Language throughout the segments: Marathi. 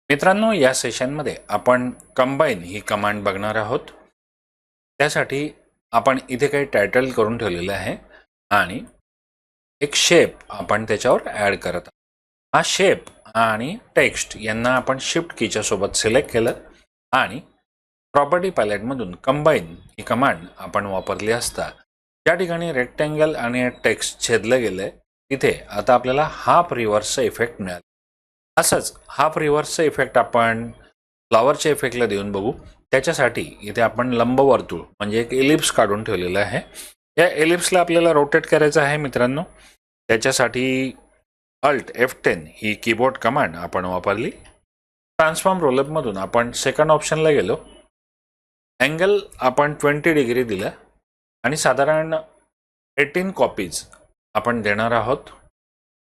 मित्रांनो, या सेशनमध्ये आपण कंबाईन ही कमांड बघणार आहोत। त्यासाठी आपण इथे काही टायटल करून ठेवलेले आहे आणि एक शेप आपण त्याच्यावर ॲड करत आहोत। हा शेप आणि टेक्स्ट यांना आपण शिफ्ट कीच्या सोबत सिलेक्ट केलं आणि प्रॉपर्टी पॅलेटमधून कंबाईन ही कमांड आपण वापरली असता ज्या ठिकाणी रेक्टँगल आणि टेक्स्ट छेदलं गेलंय तिथे आता आपल्याला हाफ रिव्हर्सचा इफेक्ट मिळाला। असंच हाफ रिव्हर्सचा इफेक्ट आपण फ्लॉवरच्या इफेक्टला देऊन बघू। त्याच्यासाठी इथे आपण लंबवर्तुळ म्हणजे एक एलिप्स काढून ठेवलेलं आहे। या एलिप्सला आपल्याला रोटेट करायचं आहे मित्रांनो। त्याच्यासाठी अल्ट F10 ही कीबोर्ड कमांड आपण वापरली। ट्रान्सफॉर्म रोलअपमधून आपण सेकंड ऑप्शनला गेलो। अँगल आपण 20 डिग्री दिला आणि साधारण 18 कॉपीज आपण देणार आहोत।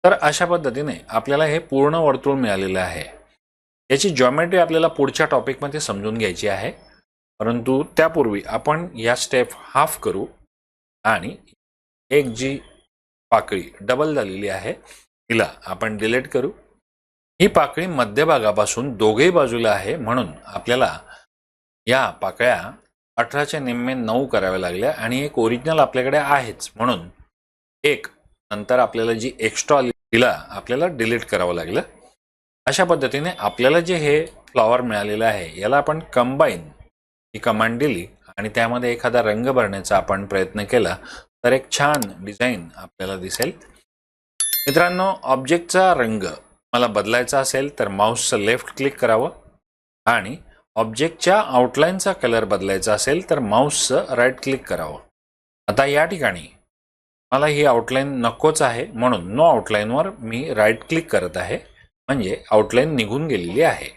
तर अशा पद्धतीने आपल्याला हे पूर्ण वर्तुळ मिळालेलं आहे। याची जॉमेट्री आपल्याला पुढच्या टॉपिकमध्ये समजून घ्यायची आहे, परंतु त्यापूर्वी आपण या स्टेप हाफ करू आणि एक जी पाकळी डबल झालेली आहे तिला आपण डिलीट करू। ही पाकळी मध्यभागापासून दोघेही बाजूला आहे म्हणून आपल्याला या पाकळ्या 18च्या निम्मे 9 कराव्या लागल्या आणि एक ओरिजिनल आपल्याकडे आहेच म्हणून एक नंतर आपल्याला जी एक्स्ट्रा तिला आपल्याला डिलीट करावं लागलं। अशा पद्धतीने आपल्याला जे हे फ्लॉवर मिळालेलं आहे याला आपण कंबाईन ही कमांड दिली आणि त्यामध्ये एखादा रंग भरण्याचा आपण प्रयत्न केला तर एक छान डिझाईन आपल्याला दिसेल। मित्रांनो, ऑब्जेक्टचा रंग मला बदलायचा असेल तर माऊसचं लेफ्ट क्लिक करावं आणि ऑब्जेक्टच्या आउटलाईनचा कलर बदलायचा असेल तर माऊसचं राईट क्लिक करावं। आता या ठिकाणी मला ही आउटलाईन नकोच आहे म्हणून नो आउटलाईनवर मी राईट क्लिक करत आहे, म्हणजे आउटलाईन निघून गेलेली आहे।